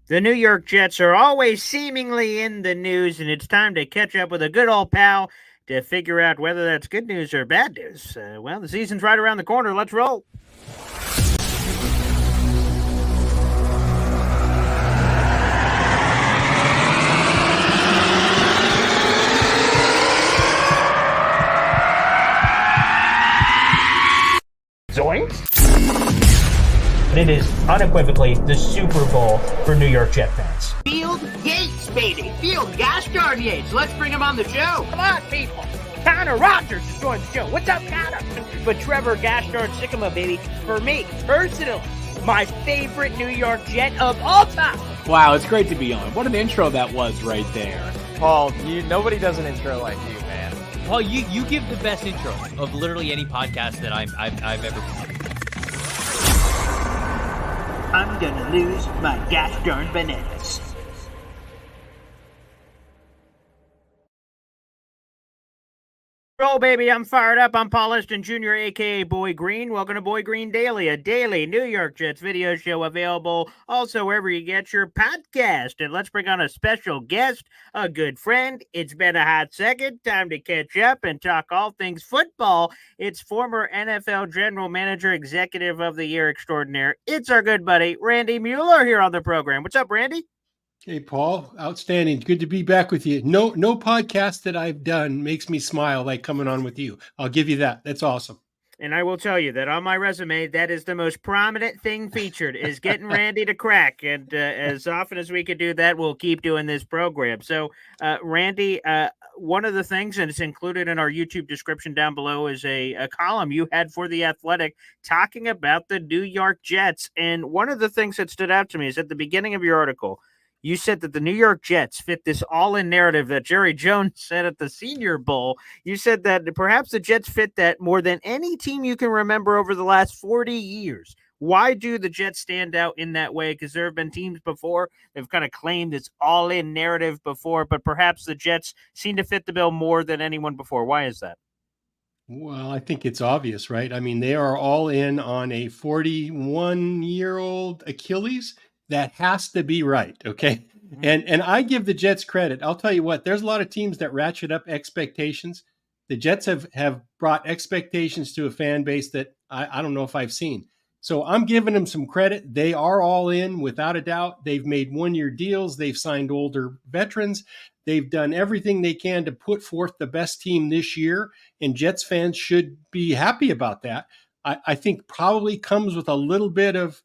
The New York Jets are always seemingly in the news, and it's time to catch up with a good old pal to figure out whether that's good news or bad news. Well, the season's right around the corner. Let's roll. Zoinks! It is unequivocally the Super Bowl for New York Jet fans. Field Yates, baby. Field gosh darn Yates. Let's bring him on the show. Come on, people. Connor Rodgers is joining the show. What's up, Connor? But Trevor gosh darn Sycamore, baby. For me, personally, My favorite New York Jet of all time. Wow, it's great to be on. What an intro that was right there. Paul, nobody does an intro like you, man. Paul, you give the best intro of literally any podcast that I've ever been. I'm gonna lose my gosh darn bananas. Roll, baby. I'm fired up. I'm Paul Liston Jr., a.k.a. Boy Green. Welcome to Boy Green Daily, a daily New York Jets video show available also wherever you get your podcast. And let's bring on a special guest, a good friend. It's been a hot second. Time to catch up and talk all things football. It's former NFL General Manager, Executive of the Year extraordinaire. It's our good buddy, Randy Mueller, here on the program. What's up, Randy? Hey, Paul, outstanding. Good to be back with you. No podcast that I've done makes me smile like coming on with you. I'll give you that. That's awesome. And I will tell you that on my resume, that is the most prominent thing featured is getting Randy to crack. And as often as we could do that, we'll keep doing this program. So, Randy, one of the things, and it's included in our YouTube description down below, is a column you had for The Athletic talking about the New York Jets. And one of the things that stood out to me is at the beginning of your article, you said that the New York Jets fit this all-in narrative that Jerry Jones said at the Senior Bowl. You said that perhaps the Jets fit that more than any team you can remember over the last 40 years. Why do the Jets stand out in that way? Because there have been teams before that have kind of claimed this all-in narrative before, but perhaps the Jets seem to fit the bill more than anyone before. Why is that? Well, I think it's obvious, right? I mean, they are all in on a 41-year-old Achilles. That has to be right, okay? And I give the Jets credit. I'll tell you what, there's a lot of teams that ratchet up expectations. The Jets have brought expectations to a fan base that I don't know if I've seen. So I'm giving them some credit. They are all in, without a doubt. They've made one-year deals. They've signed older veterans. They've done everything they can to put forth the best team this year, and Jets fans should be happy about that. I think probably comes with a little bit of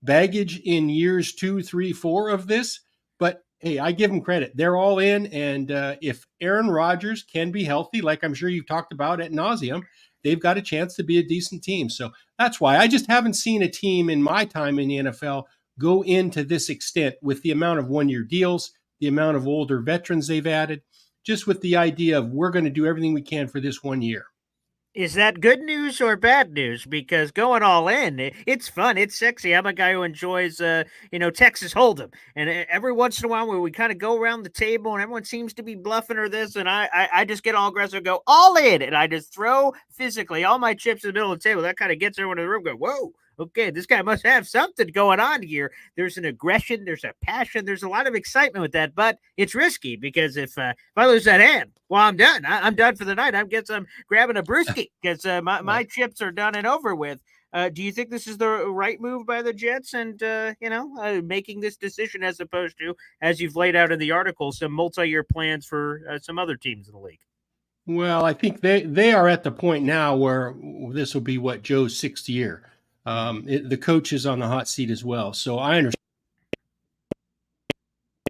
baggage in years 2, 3, 4 of this, but hey, I give them credit. They're all in, and if Aaron Rodgers can be healthy, like I'm sure you've talked about ad nauseum, they've got a chance to be a decent team. So that's why I just haven't seen a team in my time in the NFL go into this extent with the amount of one-year deals, the amount of older veterans they've added, just with the idea of we're going to do everything we can for this 1 year. Is that good news or bad news? Because going all in, it's fun, it's sexy. I'm a guy who enjoys, Texas Hold'em, and every once in a while, where we kind of go around the table and everyone seems to be bluffing or this, and I just get all aggressive, and go all in, and I just throw physically all my chips in the middle of the table. That kind of gets everyone in the room going, whoa. Okay, this guy must have something going on here. There's an aggression, there's a passion, there's a lot of excitement with that, but it's risky because if I lose that hand, well, I'm done. I'm done for the night. I guess I'm grabbing a brewski because my chips are done and over with. Do you think this is the right move by the Jets and, making this decision as opposed to, as you've laid out in the article, some multi-year plans for some other teams in the league? Well, I think they are at the point now where this will be Joe's 6th year. The coach is on the hot seat as well. So I understand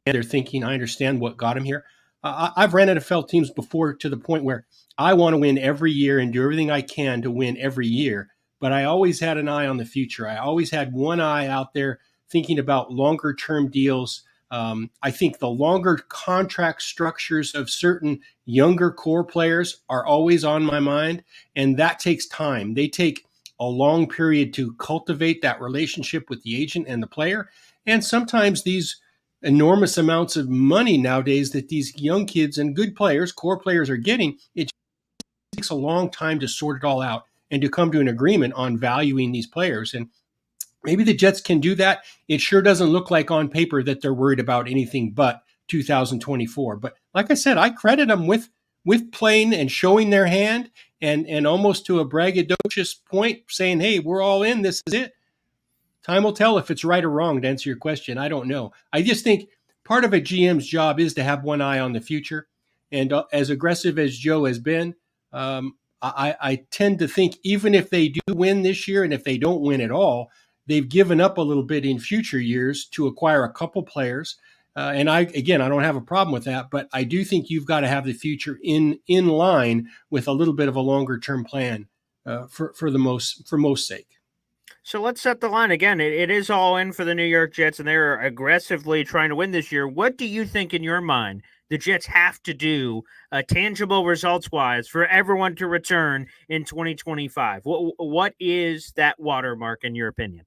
their thinking. I understand what got him here. I've ran NFL teams before to the point where I want to win every year and do everything I can to win every year. But I always had an eye on the future. I always had one eye out there thinking about longer term deals. I think the longer contract structures of certain younger core players are always on my mind. And that takes time. They take a long period to cultivate that relationship with the agent and the player. And sometimes these enormous amounts of money nowadays that these young kids and good players, core players, are getting, it takes a long time to sort it all out and to come to an agreement on valuing these players. And Maybe the Jets can do that. It sure doesn't look like on paper that they're worried about anything but 2024. But like I said, I credit them with playing and showing their hand and almost to a braggadocious point saying, hey, we're all in. This is it. Time will tell if it's right or wrong, to answer your question. I don't know. I just think part of a GM's job is to have one eye on the future. And as aggressive as Joe has been, I tend to think even if they do win this year and if they don't win at all, they've given up a little bit in future years to acquire a couple players. And I don't have a problem with that, but I do think you've got to have the future in line with a little bit of a longer term plan for most sake. So let's set the line again. It is all in for the New York Jets, and they're aggressively trying to win this year. What do you think in your mind the Jets have to do tangible results-wise for everyone to return in 2025? What is that watermark in your opinion?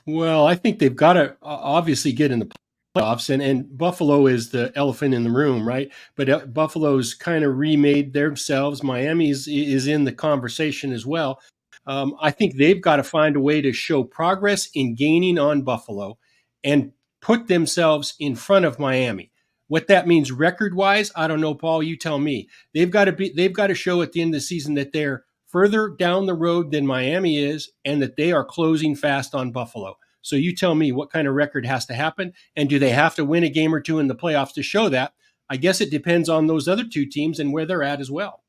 Well, I think they've got to obviously get in the playoffs, and Buffalo is the elephant in the room, right? But Buffalo's kind of remade themselves. Miami is in the conversation as well. I think they've got to find a way to show progress in gaining on Buffalo and put themselves in front of Miami. What that means record-wise, I don't know, Paul. You tell me. They've got to show at the end of the season that they're further down the road than Miami is, and that they are closing fast on Buffalo. So you tell me what kind of record has to happen, and do they have to win a game or two in the playoffs to show that? I guess it depends on those other two teams and where they're at as well.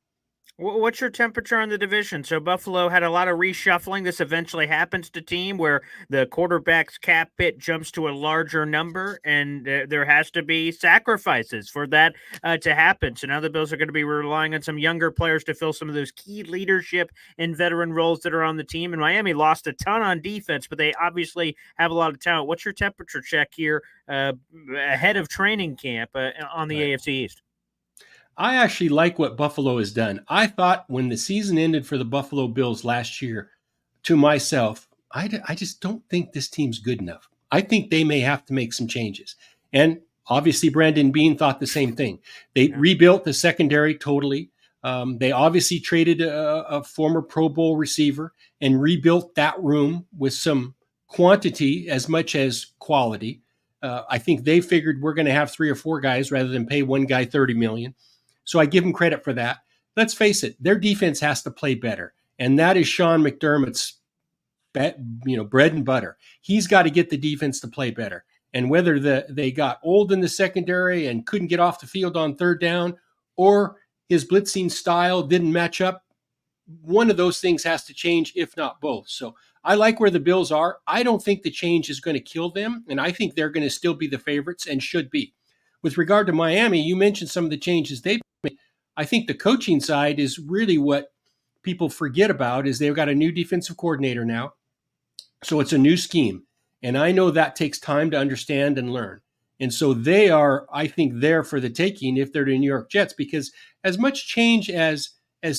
What's your temperature on the division? So Buffalo had a lot of reshuffling. This eventually happens to team where the quarterback's cap hit jumps to a larger number, and there has to be sacrifices for that to happen. So now the Bills are going to be relying on some younger players to fill some of those key leadership and veteran roles that are on the team. And Miami lost a ton on defense, but they obviously have a lot of talent. What's your temperature check here ahead of training camp on the AFC East? I actually like what Buffalo has done. I thought when the season ended for the Buffalo Bills last year, to myself, I just don't think this team's good enough. I think they may have to make some changes. And obviously, Brandon Beane thought the same thing. They rebuilt the secondary totally. They obviously traded a former Pro Bowl receiver and rebuilt that room with some quantity as much as quality. I think they figured we're going to have 3 or 4 guys rather than pay one guy $30 million. So I give them credit for that. Let's face it, their defense has to play better. And that is Sean McDermott's bread and butter. He's got to get the defense to play better. And whether they got old in the secondary and couldn't get off the field on third down, or his blitzing style didn't match up, one of those things has to change, if not both. So I like where the Bills are. I don't think the change is going to kill them, and I think they're going to still be the favorites and should be. With regard to Miami, you mentioned some of the changes they've made. I think the coaching side is really what people forget about, is they've got a new defensive coordinator now. So it's a new scheme. And I know that takes time to understand and learn. And so they are, I think, there for the taking if they're the New York Jets, because as much change as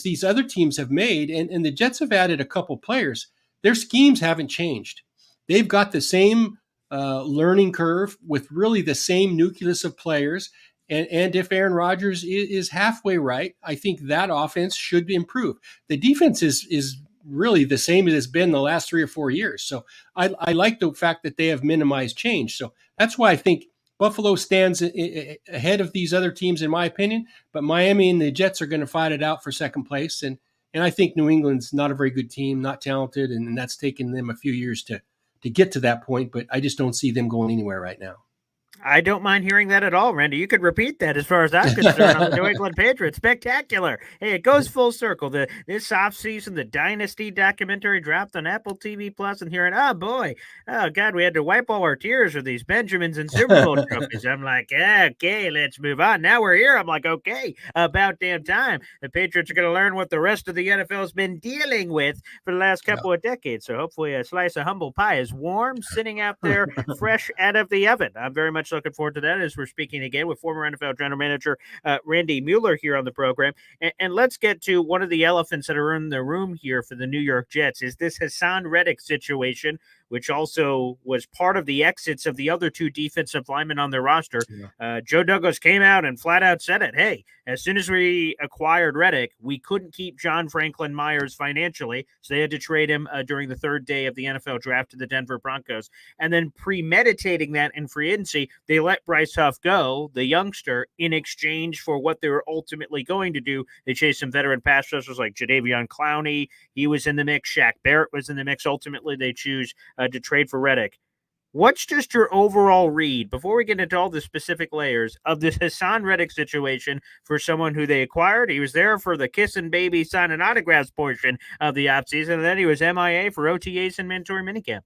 these other teams have made, and the Jets have added a couple players, their schemes haven't changed. They've got the same learning curve with really the same nucleus of players. And if Aaron Rodgers is halfway right, I think that offense should improve. The defense is really the same as it's been the last 3 or 4 years. So I like the fact that they have minimized change. So that's why I think Buffalo stands ahead of these other teams, in my opinion. But Miami and the Jets are going to fight it out for second place. And I think New England's not a very good team, not talented, and that's taken them a few years to get to that point. But I just don't see them going anywhere right now. I don't mind hearing that at all, Randy. You could repeat that as far as I'm concerned on the New England Patriots. Spectacular. Hey, it goes full circle. This offseason, the Dynasty documentary dropped on Apple TV Plus, and hearing, oh, God, we had to wipe all our tears with these Benjamins and Super Bowl trophies. I'm like, okay, let's move on. Now we're here. I'm like, okay, about damn time. The Patriots are going to learn what the rest of the NFL has been dealing with for the last couple of decades. So hopefully a slice of humble pie is warm, sitting out there fresh out of the oven. I'm very much looking forward to that as we're speaking again with former NFL general manager Randy Mueller here on the program. And let's get to one of the elephants that are in the room here for the New York Jets is this Hassan Reddick situation which also was part of the exits of the other two defensive linemen on their roster. Joe Douglas came out and flat out said it. Hey, as soon as we acquired Reddick, we couldn't keep John Franklin Myers financially, so they had to trade him during the third day of the NFL draft to the Denver Broncos. And then premeditating that in free agency, they let Bryce Huff go, the youngster, in exchange for what they were ultimately going to do. They chased some veteran pass rushers like Jadeveon Clowney. He was in the mix. Shaq Barrett was in the mix. Ultimately, they choose to trade for Reddick. What's just your overall read, before we get into all the specific layers, of this Hassan Reddick situation for someone who they acquired? He was there for the kissing baby, signing autographs portion of the offseason, and then he was MIA for OTAs and mandatory minicamp.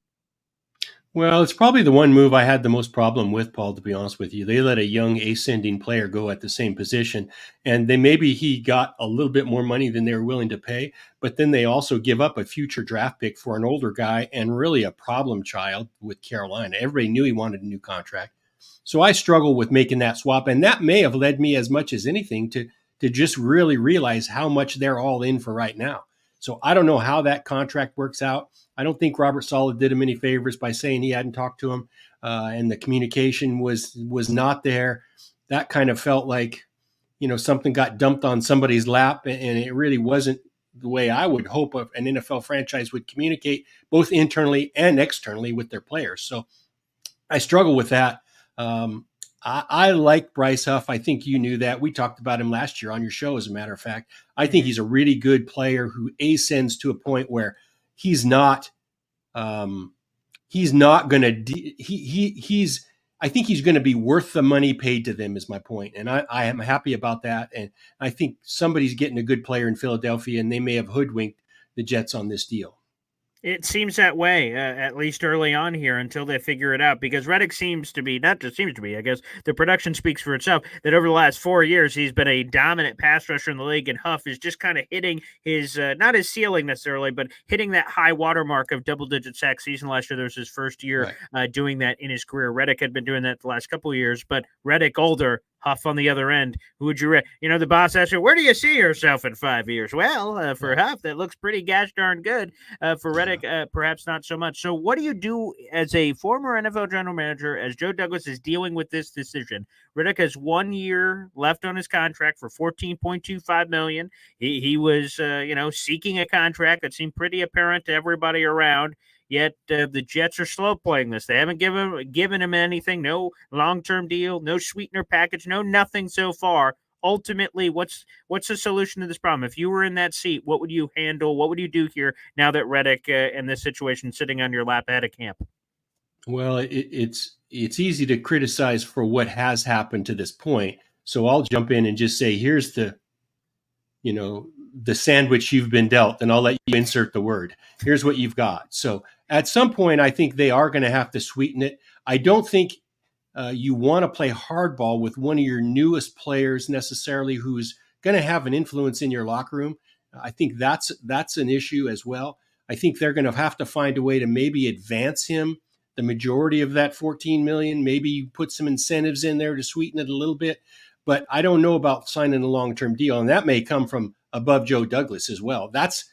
Well, it's probably the one move I had the most problem with, Paul, to be honest with you. They let a young ascending player go at the same position, and maybe he got a little bit more money than they were willing to pay, but then they also give up a future draft pick for an older guy and really a problem child with Carolina. Everybody knew he wanted a new contract. So I struggle with making that swap, and that may have led me as much as anything to just really realize how much they're all in for right now. So I don't know how that contract works out. I don't think Robert Saleh did him any favors by saying he hadn't talked to him, and the communication was not there. That kind of felt like, something got dumped on somebody's lap, and it really wasn't the way I would hope an NFL franchise would communicate, both internally and externally, with their players. So I struggle with that. I like Bryce Huff. I think you knew that. We talked about him last year on your show, as a matter of fact. I think he's a really good player who ascends to a point where he's not going to I think he's going to be worth the money paid to them, is my point. And I am happy about that. And I think somebody's getting a good player in Philadelphia, and they may have hoodwinked the Jets on this deal. It seems that way, at least early on here, until they figure it out, because Reddick seems to be, not just seems to be, I guess the production speaks for itself, that over the last 4 years, he's been a dominant pass rusher in the league, and Huff is just kind of hitting his, not his ceiling necessarily, but hitting that high watermark of double-digit sack season last year. There was his first year doing that in his career. Reddick had been doing that the last couple of years, but Reddick older, Huff on the other end. Who would you, the boss asked you, where do you see yourself in 5 years? Well, for Huff, that looks pretty gosh darn good. For Reddick, perhaps not so much. So what do you do as a former NFL general manager, as Joe Douglas is dealing with this decision? Reddick has 1 year left on his contract for $14.25 million. He was, seeking a contract that seemed pretty apparent to everybody around. Yet the Jets are slow playing this. They haven't given him anything, no long-term deal, no sweetener package, no nothing so far. Ultimately, what's the solution to this problem? If you were in that seat, what would you handle? What would you do here now that Reddick and this situation sitting on your lap ahead of camp? Well, it's easy to criticize for what has happened to this point. So I'll jump in and just say, here's the sandwich you've been dealt, and I'll let you insert the word. Here's what you've got. So at some point, I think they are going to have to sweeten it. I don't think you want to play hardball with one of your newest players necessarily, who's going to have an influence in your locker room. I think that's an issue as well. I think they're going to have to find a way to maybe advance him the majority of that $14 million. Maybe you put some incentives in there to sweeten it a little bit. But I don't know about signing a long-term deal, and that may come from above Joe Douglas as well. That's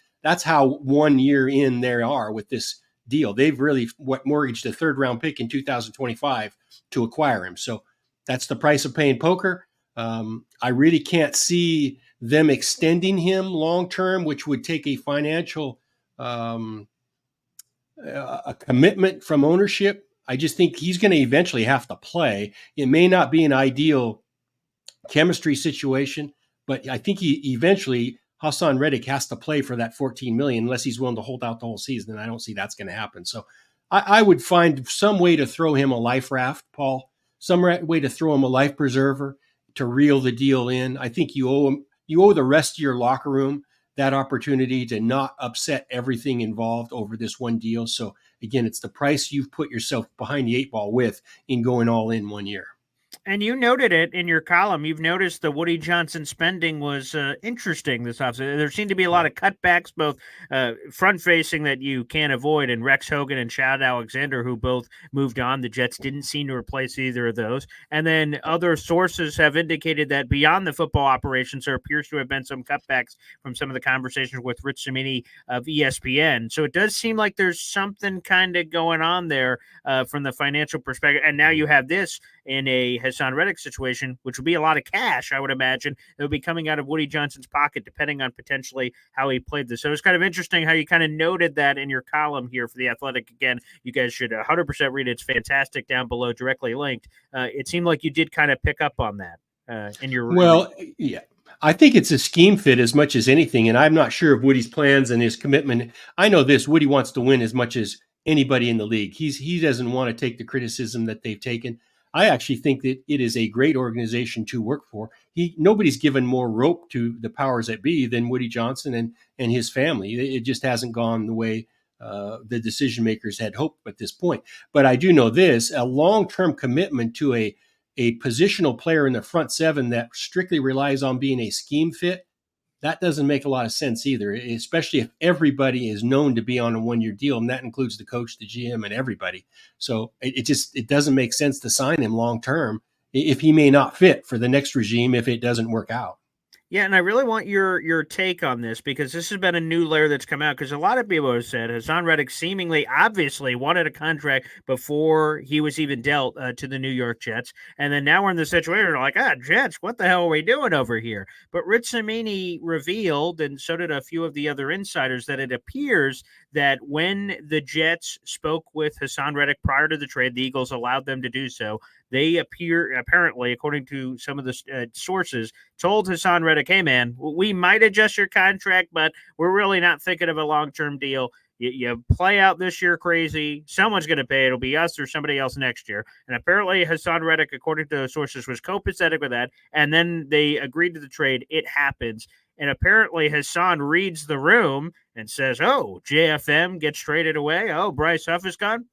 how 1 year in they are with this deal. They've really mortgaged a third-round pick in 2025 to acquire him. So that's the price of paying poker. I really can't see them extending him long-term, which would take a financial a commitment from ownership. I just think he's going to eventually have to play. It may not be an ideal chemistry situation, but I think eventually Hassan Reddick has to play for that $14 million unless he's willing to hold out the whole season. And I don't see that's going to happen. So I would find some way to throw him a life raft, Paul, some way to throw him a life preserver to reel the deal in. I think you owe the rest of your locker room that opportunity to not upset everything involved over this one deal. So again, it's the price you've put yourself behind the eight ball with in going all in 1 year. And you noted it in your column. You've noticed the Woody Johnson spending was interesting this offseason. There seemed to be a lot of cutbacks, both front facing that you can't avoid, and Rex Hogan and Chad Alexander, who both moved on. The Jets didn't seem to replace either of those. And then other sources have indicated that beyond the football operations, there appears to have been some cutbacks from some of the conversations with Rich Cimini of ESPN. So it does seem like there's something kind of going on there from the financial perspective. And now you have this in a Hassan Reddick situation, which would be a lot of cash, I would imagine. It would be coming out of Woody Johnson's pocket, depending on potentially how he played this. So it's kind of interesting how you kind of noted that in your column here for The Athletic. Again, you guys should 100% read it. It's fantastic down below, directly linked. It seemed like you did kind of pick up on that in your. Well, yeah. I think it's a scheme fit as much as anything, and I'm not sure of Woody's plans and his commitment. I know this: Woody wants to win as much as anybody in the league. He doesn't want to take the criticism that they've taken. I actually think that it is a great organization to work for. Nobody's given more rope to the powers that be than Woody Johnson and his family. It just hasn't gone the way the decision makers had hoped at this point. But I do know this: a long-term commitment to a positional player in the front seven that strictly relies on being a scheme fit, that doesn't make a lot of sense either, especially if everybody is known to be on a one-year deal, and that includes the coach, the GM, and everybody. So it doesn't make sense to sign him long-term if he may not fit for the next regime if it doesn't work out. Yeah, and I really want your take on this, because this has been a new layer that's come out, because a lot of people have said Hassan Reddick seemingly, obviously, wanted a contract before he was even dealt to the New York Jets. And then now we're in the situation where like, Jets, what the hell are we doing over here? But Rich Cimini revealed, and so did a few of the other insiders, that it appears that when the Jets spoke with Hassan Reddick prior to the trade, the Eagles allowed them to do so. They apparently, according to some of the sources, told Hassan Reddick, hey, man, we might adjust your contract, but we're really not thinking of a long-term deal. You play out this year crazy. Someone's going to pay. It'll be us or somebody else next year. And apparently Hassan Reddick, according to sources, was copacetic with that. And then they agreed to the trade. It happens. And apparently Hassan reads the room and says, oh, JFM gets traded away. Oh, Bryce Huff is gone.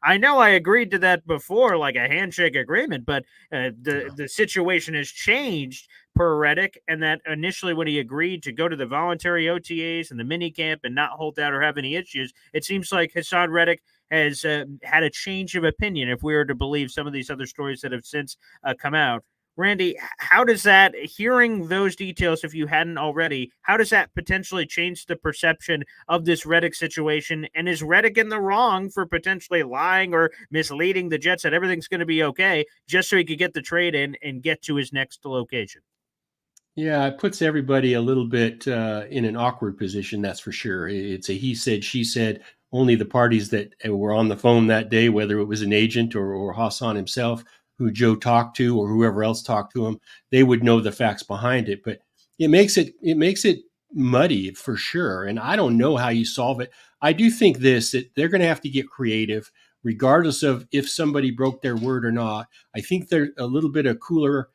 I know I agreed to that before, like a handshake agreement, but the situation has changed per Reddick, and that initially when he agreed to go to the voluntary OTAs and the mini camp and not hold out or have any issues, it seems like Hassan Reddick has had a change of opinion, if we were to believe some of these other stories that have since come out. Randy, how does that, hearing those details, if you hadn't already, how does that potentially change the perception of this Reddick situation? And is Reddick in the wrong for potentially lying or misleading the Jets that everything's going to be okay just so he could get the trade in and get to his next location? Yeah, it puts everybody a little bit in an awkward position, that's for sure. It's a he said, she said. Only the parties that were on the phone that day, whether it was an agent or Haason himself, who Joe talked to, or whoever else talked to him, they would know the facts behind it. But it makes it muddy for sure. And I don't know how you solve it. I do think that they're going to have to get creative, regardless of if somebody broke their word or not. I think they're a little bit of cooler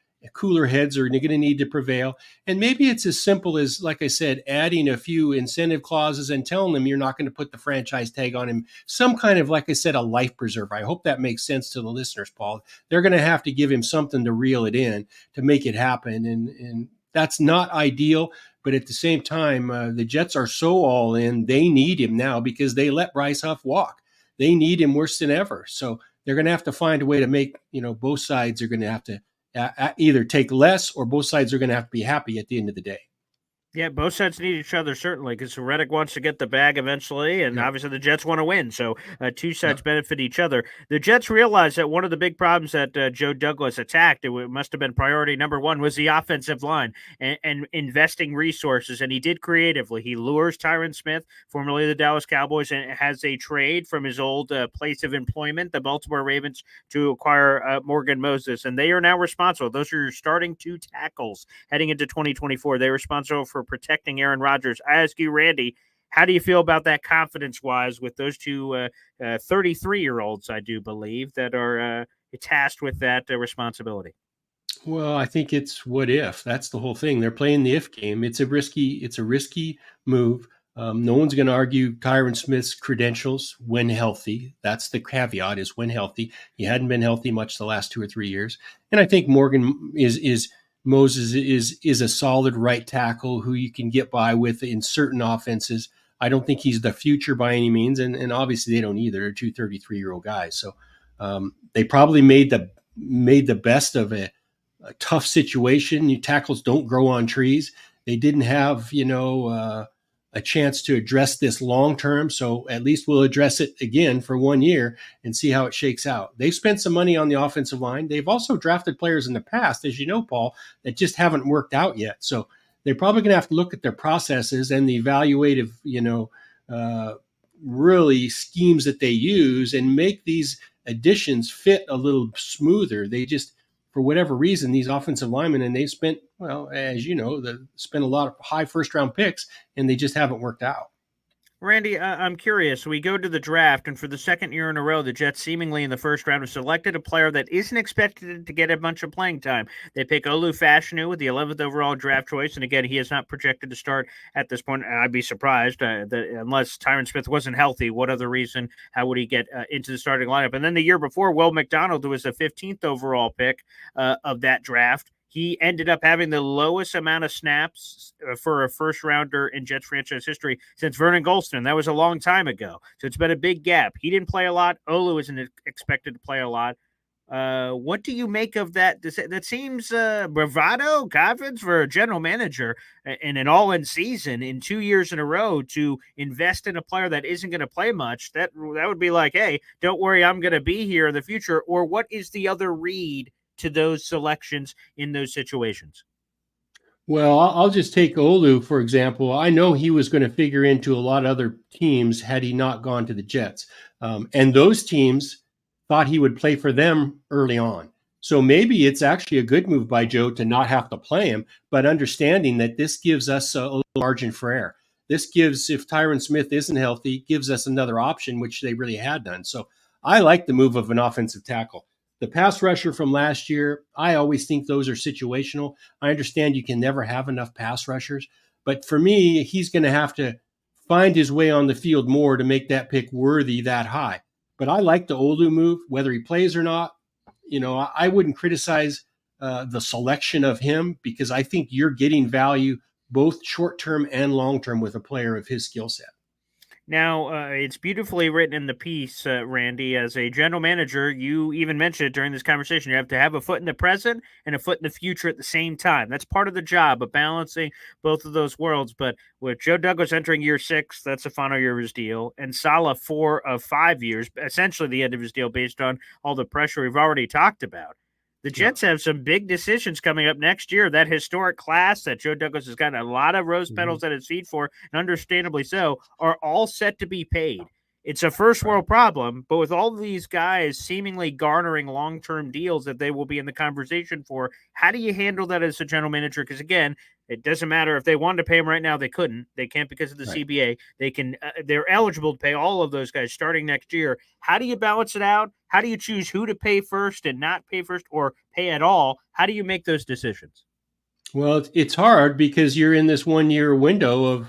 heads are going to need to prevail. And maybe it's as simple as, like I said, adding a few incentive clauses and telling them you're not going to put the franchise tag on him. Some kind of, like I said, a life preserver. I hope that makes sense to the listeners, Paul. They're going to have to give him something to reel it in to make it happen. And that's not ideal. But at the same time, the Jets are so all in. They need him now because they let Bryce Huff walk. They need him worse than ever. So they're going to have to find a way to make, both sides are going to have to either take less, or both sides are going to have to be happy at the end of the day. Yeah, both sides need each other, certainly, because Reddick wants to get the bag eventually, and obviously the Jets want to win, so two sides benefit each other. The Jets realized that one of the big problems that Joe Douglas attacked, it must have been priority number one, was the offensive line and investing resources, and he did creatively. He lures Tyron Smith, formerly the Dallas Cowboys, and has a trade from his old place of employment, the Baltimore Ravens, to acquire Morgan Moses, and they are now responsible. Those are your starting two tackles heading into 2024. They're responsible for protecting Aaron Rodgers. I ask you, Randy, how do you feel about that confidence-wise with those two 33-year-olds, I do believe, that are tasked with that responsibility? Well, I think it's what if. That's the whole thing. They're playing the if game. It's a risky move. No one's going to argue Tyron Smith's credentials when healthy. That's the caveat, is when healthy. He hadn't been healthy much the last 2 or 3 years. And I think Moses is a solid right tackle who you can get by with in certain offenses. I don't think he's the future by any means, and obviously they don't either. They're two 33-year-old guys. So they probably made the best of a tough situation. Your tackles don't grow on trees. They didn't have, a chance to address this long term. So at least we'll address it again for 1 year and see how it shakes out. They've spent some money on the offensive line. They've also drafted players in the past, as you know, Paul, that just haven't worked out yet. So they're probably going to have to look at their processes and the evaluative, really schemes that they use and make these additions fit a little smoother. They just, for whatever reason, these offensive linemen, and they've spent, well, as you know, spent a lot of high first-round picks, and they just haven't worked out. Randy, I'm curious. We go to the draft, and for the second year in a row, the Jets seemingly in the first round have selected a player that isn't expected to get a bunch of playing time. They pick Olu Fashanu with the 11th overall draft choice, and again, he is not projected to start at this point. And I'd be surprised that unless Tyron Smith wasn't healthy, what other reason? How would he get into the starting lineup? And then the year before, Will McDonald, who was the 15th overall pick of that draft, he ended up having the lowest amount of snaps for a first rounder in Jets franchise history since Vernon Golston. That was a long time ago. So it's been a big gap. He didn't play a lot. Olu isn't expected to play a lot. What do you make of that? That seems bravado, confidence for a general manager in an all-in season in 2 years in a row to invest in a player that isn't going to play much. That would be like, hey, don't worry, I'm going to be here in the future. Or what is the other read to those selections in those situations? Well, I'll just take Olu, for example. I know he was going to figure into a lot of other teams had he not gone to the Jets. And those teams thought he would play for them early on. So maybe it's actually a good move by Joe to not have to play him, but understanding that this gives us a little margin for error. This gives, if Tyron Smith isn't healthy, gives us another option, which they really had done. So I like the move of an offensive tackle. The pass rusher from last year, I always think those are situational. I understand you can never have enough pass rushers, but for me, he's going to have to find his way on the field more to make that pick worthy that high. But I like the Olu move, whether he plays or not. I wouldn't criticize the selection of him because I think you're getting value both short-term and long-term with a player of his skill set. Now, it's beautifully written in the piece, Randy. As a general manager, you even mentioned it during this conversation. You have to have a foot in the present and a foot in the future at the same time. That's part of the job of balancing both of those worlds. But with Joe Douglas entering year 6, that's the final year of his deal. And Saleh 4 of 5 years, essentially the end of his deal based on all the pressure we've already talked about. The Jets have some big decisions coming up next year. That historic class that Joe Douglas has gotten a lot of rose petals at his feet for, and understandably so, are all set to be paid. It's a first world problem, but with all of these guys seemingly garnering long-term deals that they will be in the conversation for, how do you handle that as a general manager? Because again, it doesn't matter if they wanted to pay him right now, they couldn't. They can't because of the CBA. They can. They're eligible to pay all of those guys starting next year. How do you balance it out? How do you choose who to pay first and not pay first or pay at all? How do you make those decisions? Well, it's hard because you're in this 1 year window of,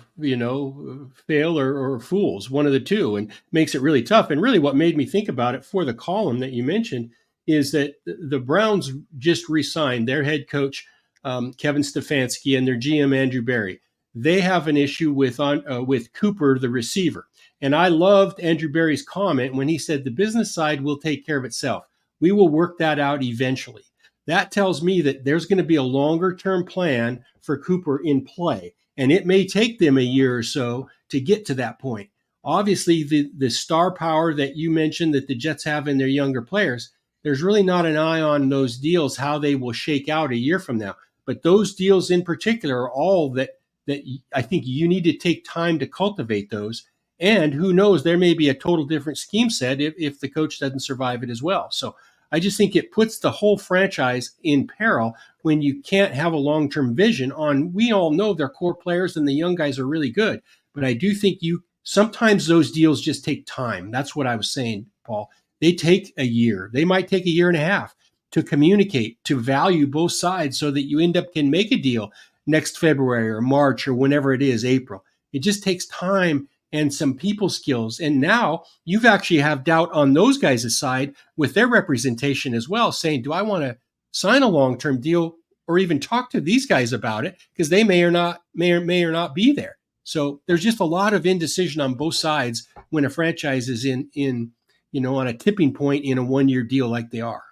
fail or fools, one of the two, and makes it really tough. And really what made me think about it for the column that you mentioned is that the Browns just re-signed their head coach, Kevin Stefanski, and their GM, Andrew Berry. They have an issue with Cooper, the receiver. And I loved Andrew Berry's comment when he said the business side will take care of itself. We will work that out eventually. That tells me that there's going to be a longer-term plan for Cooper in play, and it may take them a year or so to get to that point. Obviously, the star power that you mentioned that the Jets have in their younger players, there's really not an eye on those deals, how they will shake out a year from now. But those deals in particular are all that I think you need to take time to cultivate those. And who knows, there may be a total different scheme set if the coach doesn't survive it as well. So I just think it puts the whole franchise in peril when you can't have a long-term vision on, we all know they're core players and the young guys are really good. But I do think sometimes those deals just take time. That's what I was saying, Paul. They take a year. They might take a year and a half to communicate, to value both sides so that you can make a deal next February or March or whenever it is, April. It just takes time and some people skills. And now you've actually have doubt on those guys' side with their representation as well, saying, do I want to sign a long-term deal or even talk to these guys about it? Because they may or not be there. So there's just a lot of indecision on both sides when a franchise is in on a tipping point in a 1-year deal like they are.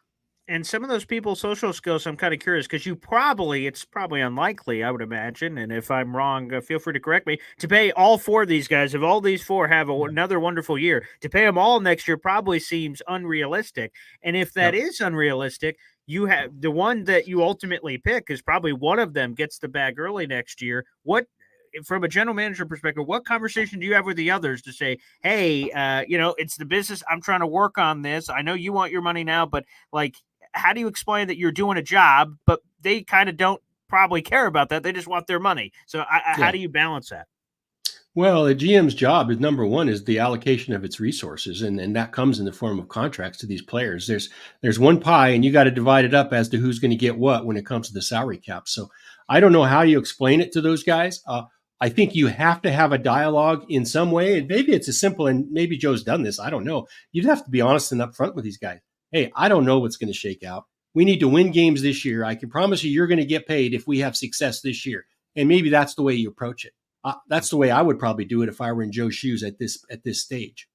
And some of those people's social skills, I'm kind of curious because it's probably unlikely, I would imagine. And if I'm wrong, feel free to correct me. To pay all four of these guys, if all these four have another wonderful year, to pay them all next year probably seems unrealistic. And if that is unrealistic, you have the one that you ultimately pick is probably one of them gets the bag early next year. From a general manager perspective, what conversation do you have with the others to say, hey, it's the business. I'm trying to work on this. I know you want your money now, but how do you explain that you're doing a job, but they kind of don't probably care about that. They just want their money. So how do you balance that? Well, a GM's job is number one is the allocation of its resources. And that comes in the form of contracts to these players. There's one pie and you got to divide it up as to who's going to get what when it comes to the salary cap. So I don't know how you explain it to those guys. I think you have to have a dialogue in some way. And maybe it's as simple, and maybe Joe's done this. I don't know. You'd have to be honest and upfront with these guys. Hey, I don't know what's going to shake out. We need to win games this year. I can promise you're going to get paid if we have success this year. And maybe that's the way you approach it. That's the way I would probably do it if I were in Joe's shoes at this stage.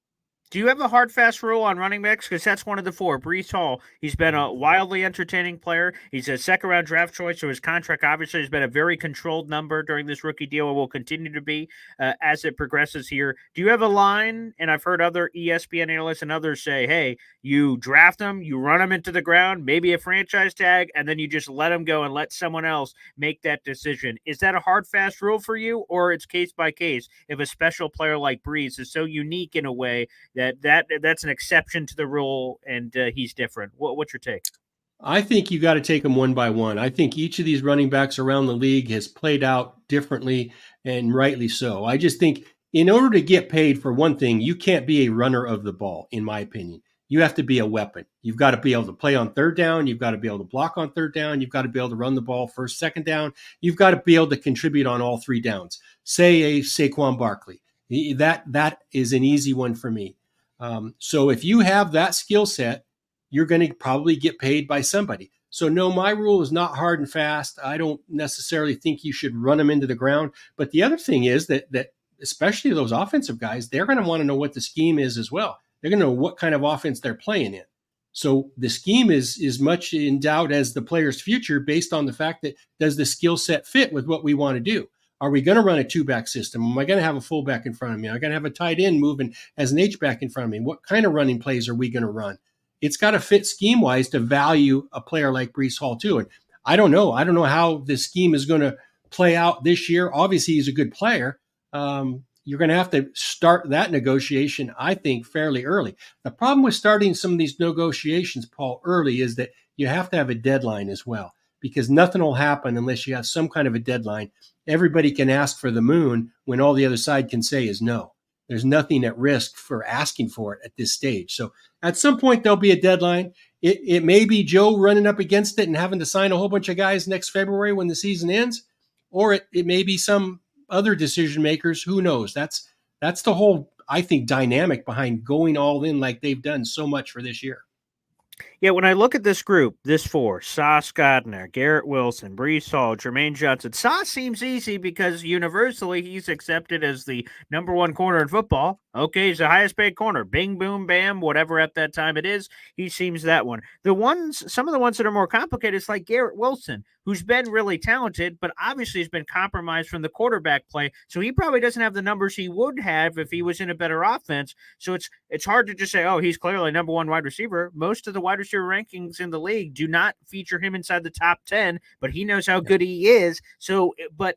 Do you have a hard, fast rule on running backs? Because that's one of the four. Breece Hall, he's been a wildly entertaining player. He's a second-round draft choice, so his contract obviously has been a very controlled number during this rookie deal and will continue to be as it progresses here. Do you have a line? And I've heard other ESPN analysts and others say, hey, you draft him, you run him into the ground, maybe a franchise tag, and then you just let him go and let someone else make that decision. Is that a hard, fast rule for you, or it's case by case if a special player like Breece is so unique in a way that's an exception to the rule, and he's different? What's your take? I think you got to take them one by one. I think each of these running backs around the league has played out differently, and rightly so. I just think in order to get paid, for one thing, you can't be a runner of the ball, in my opinion. You have to be a weapon. You've got to be able to play on third down. You've got to be able to block on third down. You've got to be able to run the ball first, second down. You've got to be able to contribute on all three downs. Say a Saquon Barkley. That is an easy one for me. So if you have that skill set, you're going to probably get paid by somebody. So no, my rule is not hard and fast. I don't necessarily think you should run them into the ground. But the other thing is that especially those offensive guys, they're going to want to know what the scheme is as well. They're going to know what kind of offense they're playing in. So the scheme is much in doubt as the player's future based on the fact that does the skill set fit with what we want to do? Are we going to run a two-back system? Am I going to have a fullback in front of me? Am I going to have a tight end moving as an H-back in front of me? What kind of running plays are we going to run? It's got to fit scheme-wise to value a player like Breece Hall too. And I don't know. I don't know how the scheme is going to play out this year. Obviously, he's a good player. You're going to have to start that negotiation, I think, fairly early. The problem with starting some of these negotiations, Paul, early is that you have to have a deadline as well, because nothing will happen unless you have some kind of a deadline. Everybody can ask for the moon when all the other side can say is no. There's nothing at risk for asking for it at this stage. So at some point, there'll be a deadline. It may be Joe running up against it and having to sign a whole bunch of guys next February when the season ends, or it may be some other decision makers. Who knows? That's the whole, I think, dynamic behind going all in like they've done so much for this year. Yeah, when I look at this group, this four, Sauce Gardner, Garrett Wilson, Breece Hall, Jermaine Johnson. Sauce seems easy because universally he's accepted as the number one corner in football. Okay, he's the highest paid corner. Bing, boom, bam, whatever at that time it is. He seems that one. Some of the ones that are more complicated is like Garrett Wilson, who's been really talented, but obviously has been compromised from the quarterback play. So he probably doesn't have the numbers he would have if he was in a better offense. So it's hard to just say, oh, he's clearly number one wide receiver. Most of the wide receiver rankings in the league do not feature him inside the top 10, but he knows how good he is. So, but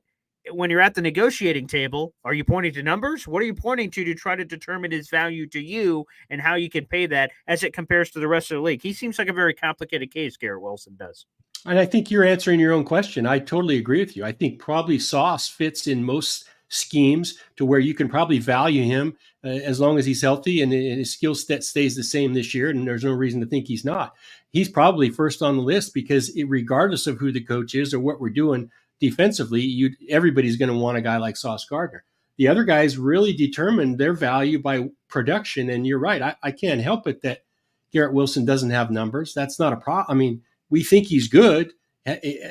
when you're at the negotiating table, are you pointing to numbers? What are you pointing to try to determine his value to you and how you can pay that as it compares to the rest of the league? He seems like a very complicated case, Garrett Wilson does. And I think you're answering your own question. I totally agree with you. I think probably Sauce fits in most schemes to where you can probably value him as long as he's healthy and his skill set stays the same this year. And there's no reason to think he's not. He's probably first on the list because regardless of who the coach is or what we're doing defensively, everybody's going to want a guy like Sauce Gardner. The other guys really determine their value by production. And you're right. I can't help it that Garrett Wilson doesn't have numbers. That's not a problem. I mean, we think he's good.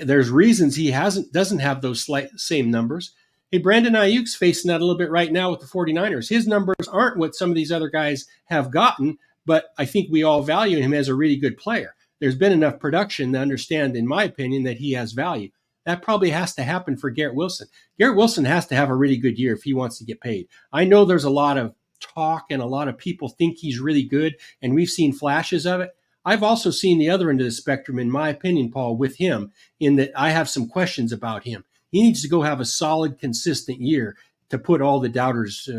There's reasons he doesn't have those same numbers. Hey, Brandon Ayuk's facing that a little bit right now with the 49ers. His numbers aren't what some of these other guys have gotten, but I think we all value him as a really good player. There's been enough production to understand, in my opinion, that he has value. That probably has to happen for Garrett Wilson. Garrett Wilson has to have a really good year if he wants to get paid. I know there's a lot of talk and a lot of people think he's really good, and we've seen flashes of it. I've also seen the other end of the spectrum, in my opinion, Paul, with him, in that I have some questions about him. He needs to go have a solid, consistent year to put all the doubters,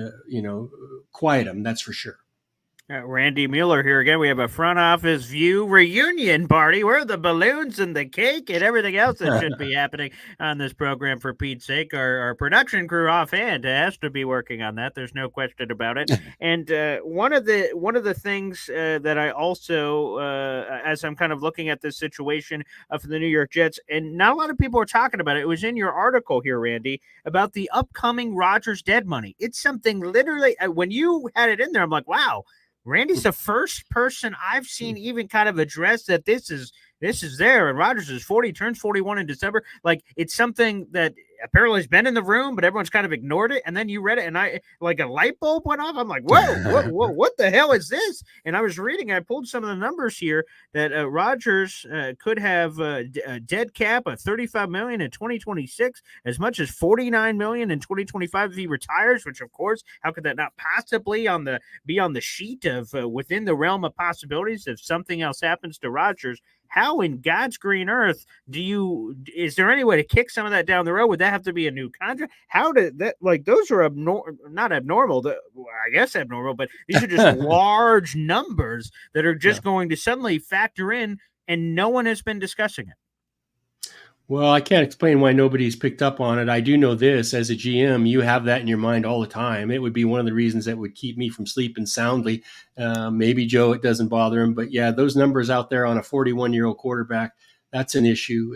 quiet them. That's for sure. Randy Mueller here again. We have a front office view reunion party where the balloons and the cake and everything else that should be happening on this program, for Pete's sake. Our production crew offhand has to be working on that. There's no question about it. And one of the things that I also, as I'm kind of looking at this situation for the New York Jets, and not a lot of people are talking about it. It was in your article here, Randy, about the upcoming Rodgers dead money. It's something literally, when you had it in there, I'm like, wow. Randy's the first person I've seen even kind of address that this is there. And Rodgers is 40, turns 41 in December. Like, it's something that apparently has been in the room, but everyone's kind of ignored it. And then you read it, and I, like, a light bulb went off. I'm like, whoa, what the hell is this? And I was reading, I pulled some of the numbers here that Rodgers could have a dead cap of $35 million in 2026, as much as $49 million in 2025 if he retires, which, of course, how could that not possibly be on the sheet of within the realm of possibilities if something else happens to Rodgers? How in God's green earth is there any way to kick some of that down the road? Would that have to be a new contract? How did that, like, those are not abnormal, I guess abnormal, but these are just large numbers that are just going to suddenly factor in, and no one has been discussing it. Well, I can't explain why nobody's picked up on it. I do know this, as a GM, you have that in your mind all the time. It would be one of the reasons that would keep me from sleeping soundly. Maybe Joe, it doesn't bother him, but yeah, those numbers out there on a 41-year-old quarterback, that's an issue.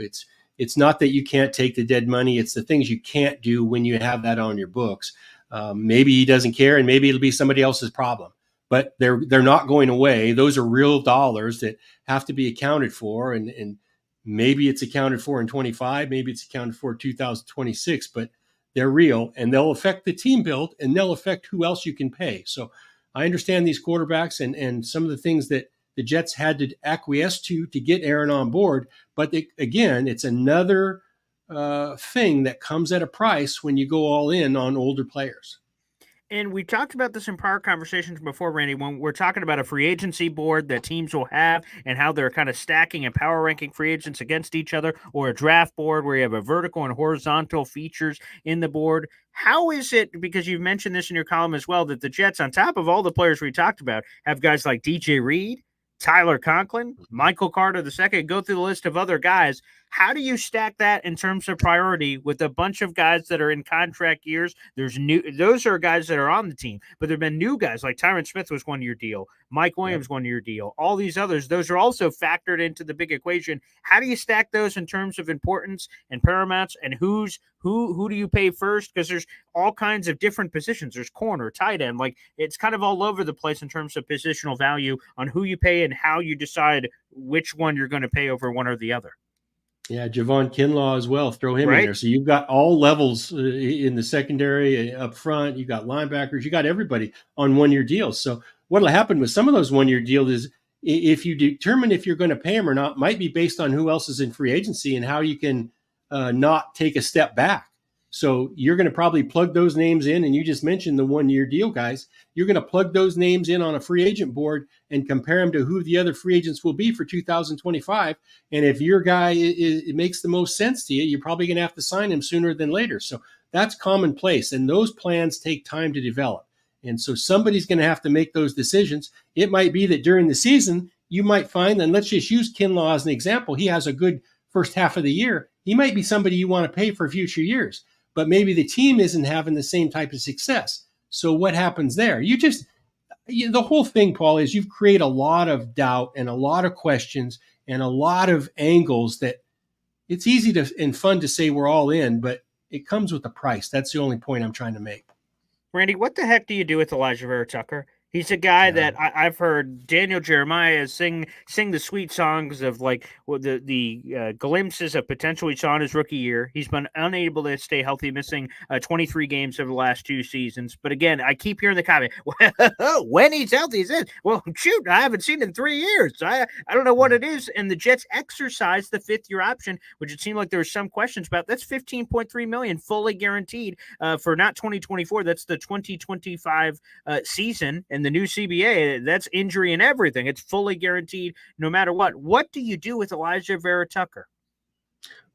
It's not that you can't take the dead money. It's the things you can't do when you have that on your books. Maybe he doesn't care, and maybe it'll be somebody else's problem, but they're not going away. Those are real dollars that have to be accounted for, and maybe it's accounted for in 25, maybe it's accounted for in 2026, but they're real, and they'll affect the team build, and they'll affect who else you can pay. So I understand these quarterbacks and some of the things that the Jets had to acquiesce to get Aaron on board. But again, it's another thing that comes at a price when you go all in on older players. And we talked about this in prior conversations before, Randy, when we're talking about a free agency board that teams will have and how they're kind of stacking and power ranking free agents against each other, or a draft board where you have a vertical and horizontal features in the board. How is it, because you've mentioned this in your column as well, that the Jets, on top of all the players we talked about, have guys like DJ Reed, Tyler Conklin, Michael Carter II, go through the list of other guys. How do you stack that in terms of priority with a bunch of guys that are in contract years? Those are guys that are on the team, but there have been new guys like Tyron Smith was 1-year deal, Mike Williams 1-year deal, all these others. Those are also factored into the big equation. How do you stack those in terms of importance and paramount, and who do you pay first? Because there's all kinds of different positions. There's corner, tight end, like it's kind of all over the place in terms of positional value on who you pay and how you decide which one you're going to pay over one or the other. Yeah, Javon Kinlaw as well. Throw him in there. So you've got all levels in the secondary, up front. You got linebackers. You got everybody on 1-year deals. So what will happen with some of those 1-year deals is, if you determine if you're going to pay them or not, might be based on who else is in free agency and how you can not take a step back. So you're going to probably plug those names in, and you just mentioned the 1-year deal guys. You're going to plug those names in on a free agent board and compare them to who the other free agents will be for 2025. And if your guy it makes the most sense to you, you're probably going to have to sign him sooner than later. So that's commonplace, and those plans take time to develop. And so somebody's going to have to make those decisions. It might be that during the season, you might find, and let's just use Kinlaw as an example. He has a good first half of the year. He might be somebody you want to pay for future years, but maybe the team isn't having the same type of success. So what happens there? The whole thing, Paul, is you've created a lot of doubt and a lot of questions and a lot of angles that it's easy and fun to say we're all in, but it comes with a price. That's the only point I'm trying to make. Randy, what the heck do you do with Elijah Vera-Tucker? He's a guy that I've heard Daniel Jeremiah sing the sweet songs of like the glimpses of potential he saw in his rookie year. He's been unable to stay healthy, missing 23 games over the last 2 seasons. But again, I keep hearing the comment, well, when he's healthy, he's in. Well, shoot, I haven't seen him in 3 years. I don't know what it is. And the Jets exercised the 5th-year option, which it seemed like there were some questions about. That's $15.3 million fully guaranteed for not 2024. That's the 2025 season. And the new CBA, that's injury and everything. It's fully guaranteed no matter what. What do you do with Elijah Vera-Tucker?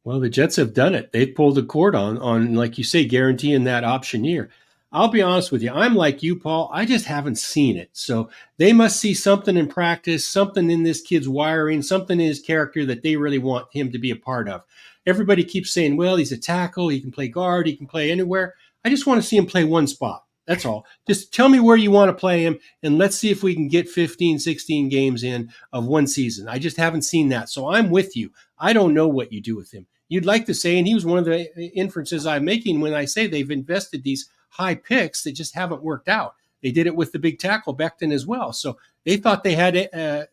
Well, the Jets have done it. They've pulled the cord on, like you say, guaranteeing that option year. I'll be honest with you. I'm like you, Paul. I just haven't seen it. So they must see something in practice, something in this kid's wiring, something in his character that they really want him to be a part of. Everybody keeps saying, well, he's a tackle. He can play guard. He can play anywhere. I just want to see him play one spot. That's all. Just tell me where you want to play him, and let's see if we can get 15, 16 games in of one season. I just haven't seen that. So I'm with you. I don't know what you do with him. You'd like to say, and he was one of the inferences I'm making when I say they've invested these high picks that just haven't worked out. They did it with the big tackle Becton as well. So they thought they had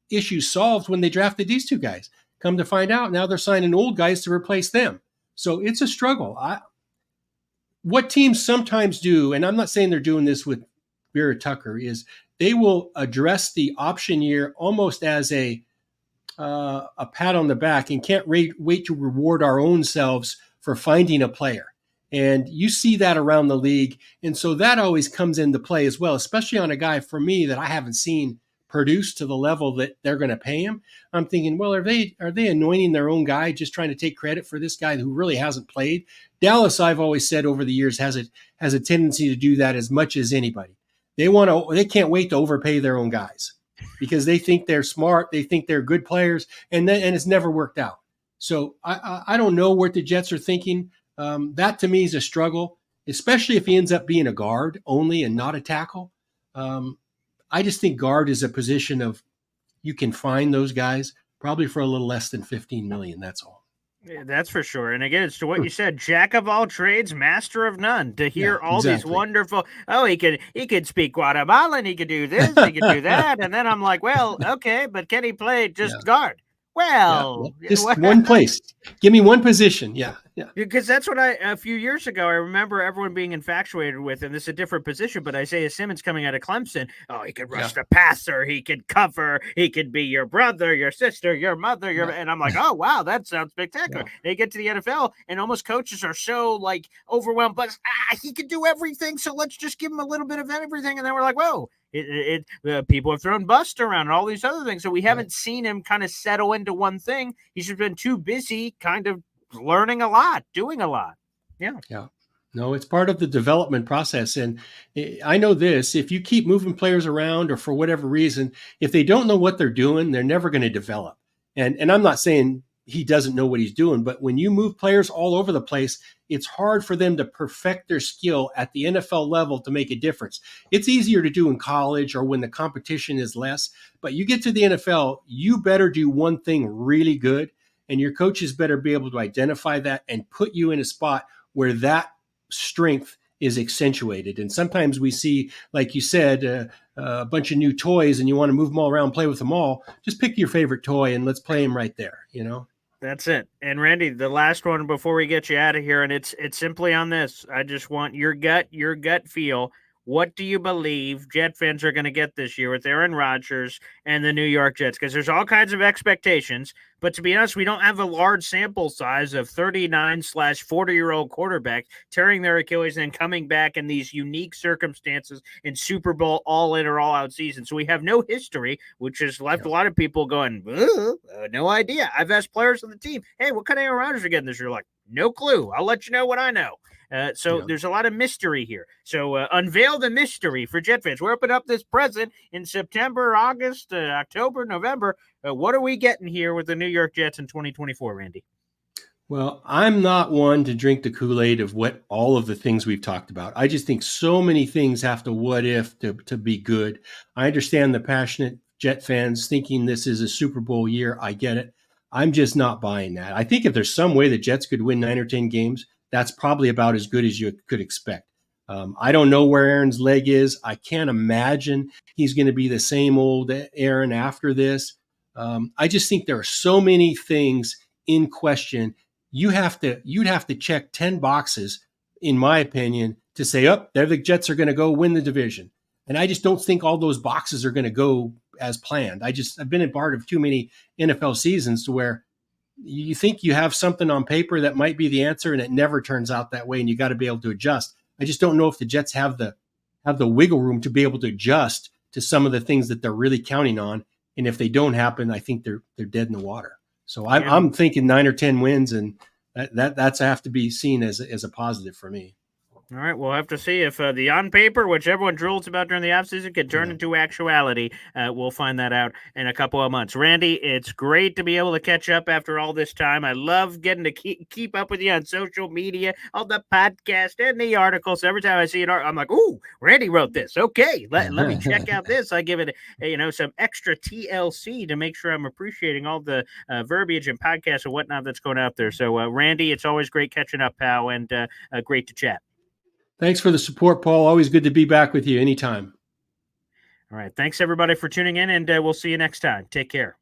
issues solved when they drafted these 2 guys. Come to find out, now they're signing old guys to replace them. So it's a struggle. What teams sometimes do, and I'm not saying they're doing this with Vera-Tucker, is they will address the option year almost as a pat on the back and can't wait to reward our own selves for finding a player. And you see that around the league. And so that always comes into play as well, especially on a guy for me that I haven't seen produce to the level that they're going to pay him. I'm thinking, well, are they anointing their own guy, just trying to take credit for this guy who really hasn't played? Dallas, I've always said over the years, has a tendency to do that as much as anybody. They can't wait to overpay their own guys because they think they're smart, they think they're good players, and it's never worked out. So I don't know what the Jets are thinking. That to me is a struggle, especially if he ends up being a guard only and not a tackle. I just think guard is a position of you can find those guys probably for a little less than $15 million. That's all. Yeah, that's for sure. And again, it's to what you said, jack of all trades, master of none. To hear all these wonderful, he could speak Guatemalan, he could do this, he could do that. And then I'm like, well, okay, but can he play just guard? Well, just one place. Give me one position. Yeah. Because that's what a few years ago, I remember everyone being infatuated with, and this is a different position, but Isaiah Simmons coming out of Clemson. Oh, he could rush the passer. He could cover. He could be your brother, your sister, your mother. And I'm like, oh, wow, that sounds spectacular. Yeah. They get to the NFL, and almost coaches are so, like, overwhelmed. But he could do everything, so let's just give him a little bit of everything. And then we're like, whoa. People have thrown bust around and all these other things. So we haven't seen him kind of settle into one thing. He's just been too busy kind of learning a lot, doing a lot. Yeah. No, it's part of the development process. And I know this, if you keep moving players around or for whatever reason, if they don't know what they're doing, they're never going to develop. And I'm not saying he doesn't know what he's doing, but when you move players all over the place, it's hard for them to perfect their skill at the NFL level to make a difference. It's easier to do in college or when the competition is less, but you get to the NFL, you better do one thing really good, and your coaches better be able to identify that and put you in a spot where that strength is accentuated. And sometimes we see, like you said, a bunch of new toys and you want to move them all around, play with them all. Just pick your favorite toy and let's play them right there, you know? That's it. And Randy, the last one before we get you out of here, and it's simply on this. I just want your gut feel. What do you believe Jet fans are going to get this year with Aaron Rodgers and the New York Jets? Because there's all kinds of expectations. But to be honest, we don't have a large sample size of 39/40-year-old quarterback tearing their Achilles and coming back in these unique circumstances in Super Bowl all-in or all-out season. So we have no history, which has left a lot of people going, no idea. I've asked players on the team, hey, what kind of Aaron Rodgers are getting this year? Like, no clue. I'll let you know what I know. There's a lot of mystery here. So unveil the mystery for Jet fans. We're opening up this present in September, August, October, November. What are we getting here with the New York Jets in 2024, Randy? Well, I'm not one to drink the Kool-Aid of what all of the things we've talked about. I just think so many things have to what if to be good. I understand the passionate Jet fans thinking this is a Super Bowl year. I get it. I'm just not buying that. I think if there's some way the Jets could win 9 or 10 games, that's probably about as good as you could expect. I don't know where Aaron's leg is. I can't imagine he's going to be the same old Aaron after this. I just think there are so many things in question. You'd have to check 10 boxes, in my opinion, to say, the Jets are going to go win the division. And I just don't think all those boxes are going to go as planned. I've been a part of too many NFL seasons to where you think you have something on paper that might be the answer, and it never turns out that way, and you got to be able to adjust. I just don't know if the Jets have the wiggle room to be able to adjust to some of the things that they're really counting on. And if they don't happen, I think they're dead in the water. So I'm thinking 9 or 10 wins, and that's have to be seen as a positive for me. All right, we'll have to see if the on paper, which everyone drools about during the offseason, can turn into actuality. We'll find that out in a couple of months. Randy, it's great to be able to catch up after all this time. I love getting to keep up with you on social media, on the podcast, and the articles. Every time I see an article, I'm like, ooh, Randy wrote this. Okay, let me check out this. I give it, some extra TLC to make sure I'm appreciating all the verbiage and podcasts and whatnot that's going out there. So, Randy, it's always great catching up, pal, and great to chat. Thanks for the support, Paul. Always good to be back with you anytime. All right. Thanks, everybody, for tuning in, and we'll see you next time. Take care.